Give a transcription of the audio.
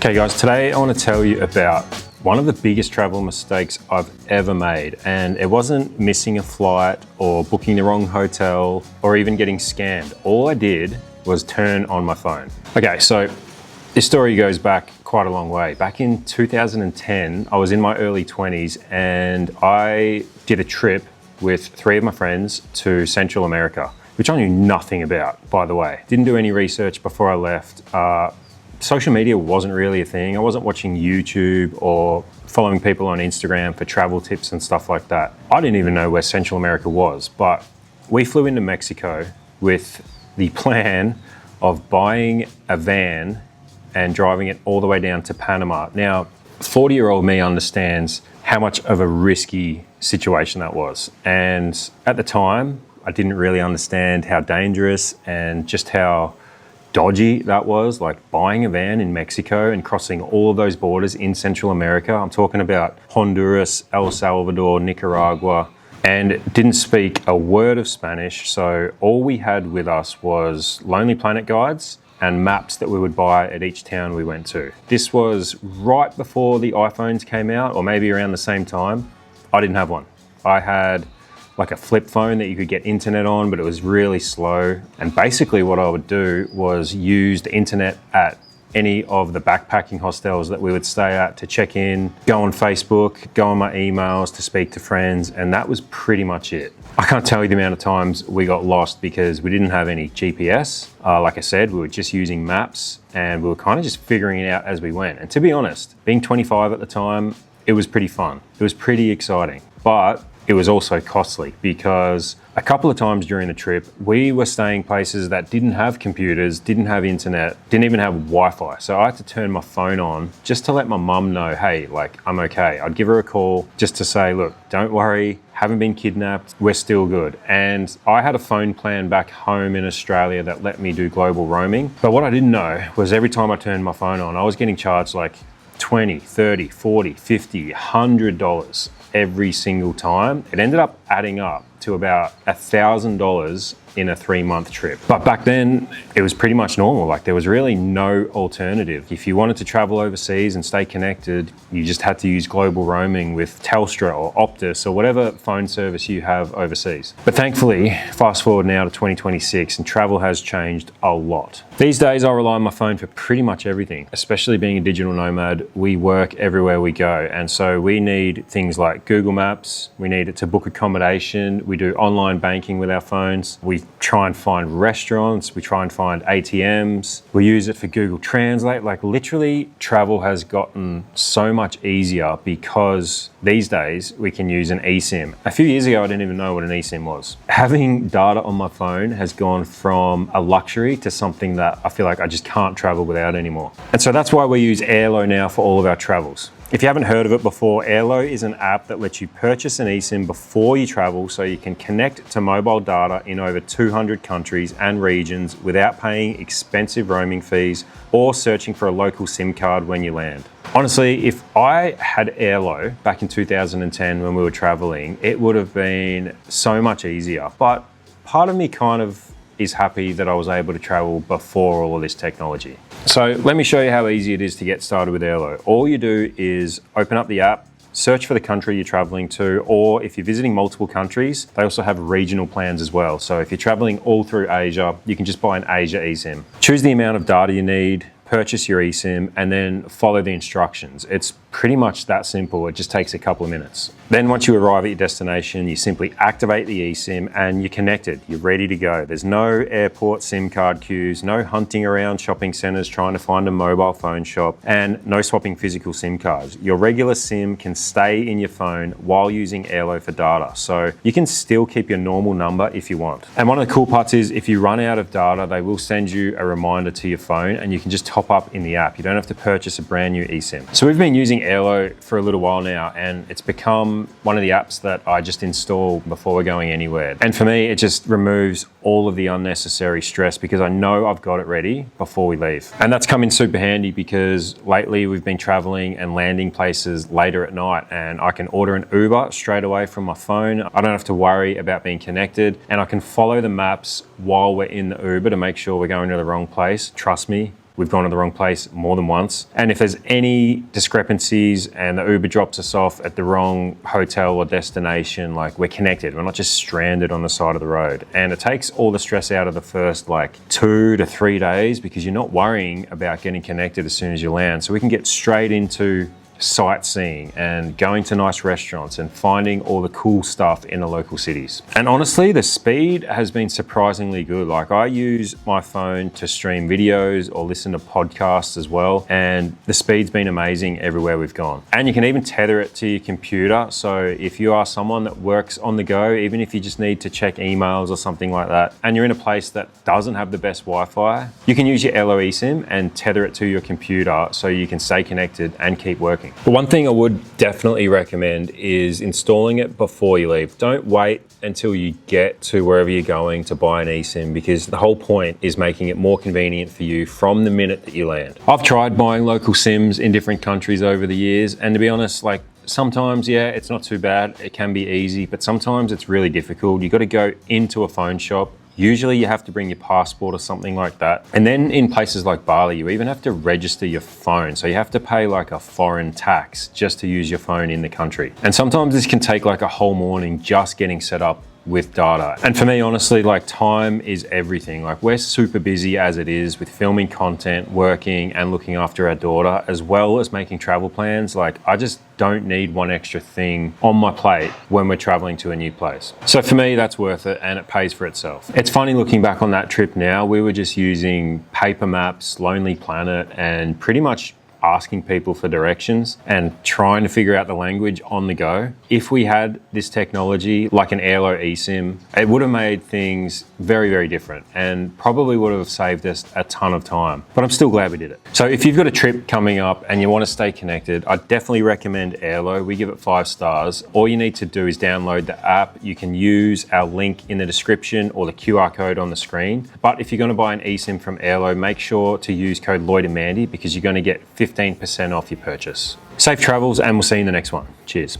Okay guys, today I want to tell you about one of the biggest travel mistakes I've ever made, and it wasn't missing a flight or booking the wrong hotel or even getting scammed. All I did was turn on my phone. Okay, so this story goes back quite a long way. Back in 2010, I was in my early 20s and I did a trip with 3 of my friends to Central America, which I knew nothing about, by the way. Didn't do any research before I left. Social media wasn't really a thing. I wasn't watching YouTube or following people on Instagram for travel tips and stuff like that. I didn't even know where Central America was, but we flew into Mexico with the plan of buying a van and driving it all the way down to Panama. Now, 40-year-old me understands how much of a risky situation that was. And at the time, I didn't really understand how dangerous and just how dodgy that was, like buying a van in Mexico and crossing all of those borders in Central America. I'm talking about Honduras, El Salvador, Nicaragua, and didn't speak a word of Spanish. So all we had with us was Lonely Planet guides and maps that we would buy at each town we went to. This was right before the iPhones came out, or maybe around the same time. I didn't have one. I had like a flip phone that you could get internet on, but it was really slow. And basically what I would do was use the internet at any of the backpacking hostels that we would stay at to check in, go on Facebook, go on my emails to speak to friends, and that was pretty much it. I can't tell you the amount of times we got lost because we didn't have any GPS. Like I said, we were just using maps and we were kind of just figuring it out as we went. And to be honest, being 25 at the time, it was pretty fun. It was pretty exciting, but it was also costly because a couple of times during the trip, we were staying places that didn't have computers, didn't have internet, didn't even have Wi-Fi. So I had to turn my phone on just to let my mum know, hey, like, I'm okay. I'd give her a call just to say, look, don't worry, haven't been kidnapped, we're still good. And I had a phone plan back home in Australia that let me do global roaming. But what I didn't know was every time I turned my phone on, I was getting charged like $20, $30, $40, $50, $100 every single time. It ended up adding up to about $1,000 in a 3-month trip. But back then, it was pretty much normal. Like there was really no alternative. If you wanted to travel overseas and stay connected, you just had to use global roaming with Telstra or Optus or whatever phone service you have overseas. But thankfully, fast forward now to 2026 and travel has changed a lot. These days, I rely on my phone for pretty much everything, especially being a digital nomad. We work everywhere we go. And so we need things like Google Maps. We need it to book accommodation. We do online banking with our phones. We try and find restaurants. We try and find ATMs. We use it for Google Translate. Like literally, travel has gotten so much easier because these days we can use an eSIM. A few years ago, I didn't even know what an eSIM was. Having data on my phone has gone from a luxury to something that I feel like I just can't travel without anymore. And so that's why we use Airalo now for all of our travels. If you haven't heard of it before, Airalo is an app that lets you purchase an eSIM before you travel so you can connect to mobile data in over 200 countries and regions without paying expensive roaming fees or searching for a local SIM card when you land. Honestly, if I had Airalo back in 2010 when we were traveling, it would have been so much easier. But part of me kind of is happy that I was able to travel before all of this technology. So let me show you how easy it is to get started with Airalo. All you do is open up the app, search for the country you're traveling to, or if you're visiting multiple countries, they also have regional plans as well. So if you're traveling all through Asia, you can just buy an Asia eSIM. Choose the amount of data you need, purchase your eSIM, and then follow the instructions. It's pretty much that simple. It just takes a couple of minutes. Then once you arrive at your destination, you simply activate the eSIM and you're connected. You're ready to go. There's no airport SIM card queues, no hunting around shopping centers trying to find a mobile phone shop, and no swapping physical SIM cards. Your regular SIM can stay in your phone while using Airalo for data. So you can still keep your normal number if you want. And one of the cool parts is if you run out of data, they will send you a reminder to your phone and you can just top up in the app. You don't have to purchase a brand new eSIM. So we've been using Airalo for a little while now, and it's become one of the apps that I just install before we're going anywhere. And for me, it just removes all of the unnecessary stress because I know I've got it ready before we leave. And that's come in super handy because lately we've been traveling and landing places later at night, and I can order an Uber straight away from my phone. I don't have to worry about being connected, and I can follow the maps while we're in the Uber to make sure we're going to the wrong place. Trust me, we've gone to the wrong place more than once. And if there's any discrepancies and the Uber drops us off at the wrong hotel or destination, like we're connected. We're not just stranded on the side of the road. And it takes all the stress out of the first like 2 to 3 days because you're not worrying about getting connected as soon as you land. So we can get straight into sightseeing and going to nice restaurants and finding all the cool stuff in the local cities. And honestly, the speed has been surprisingly good. Like I use my phone to stream videos or listen to podcasts as well. And the speed's been amazing everywhere we've gone. And you can even tether it to your computer. So if you are someone that works on the go, even if you just need to check emails or something like that, and you're in a place that doesn't have the best Wi-Fi, you can use your Airalo eSIM and tether it to your computer so you can stay connected and keep working. But one thing I would definitely recommend is installing it before you leave. Don't wait until you get to wherever you're going to buy an eSIM, because the whole point is making it more convenient for you from the minute that you land. I've tried buying local SIMs in different countries over the years, and to be honest, like sometimes, yeah, it's not too bad. It can be easy, but sometimes it's really difficult. You got to go into a phone shop. Usually you have to bring your passport or something like that. And then in places like Bali, you even have to register your phone. So you have to pay like a foreign tax just to use your phone in the country. And sometimes this can take like a whole morning just getting set up with data. And for me, honestly, like time is everything. Like we're super busy as it is with filming content, working and looking after our daughter, as well as making travel plans. Like I just don't need one extra thing on my plate when we're traveling to a new place. So for me, that's worth it and it pays for itself. It's funny looking back on that trip now, we were just using paper maps, Lonely Planet, and pretty much asking people for directions and trying to figure out the language on the go. If we had this technology like an Airalo eSIM, it would have made things very, very different and probably would have saved us a ton of time. But I'm still glad we did it. So if you've got a trip coming up and you want to stay connected, I definitely recommend Airalo. We give it 5 stars. All you need to do is download the app. You can use our link in the description or the QR code on the screen. But if you're going to buy an eSIM from Airalo, make sure to use code Lloyd and Mandy because you're going to get 15% off your purchase. Safe travels, and we'll see you in the next one. Cheers.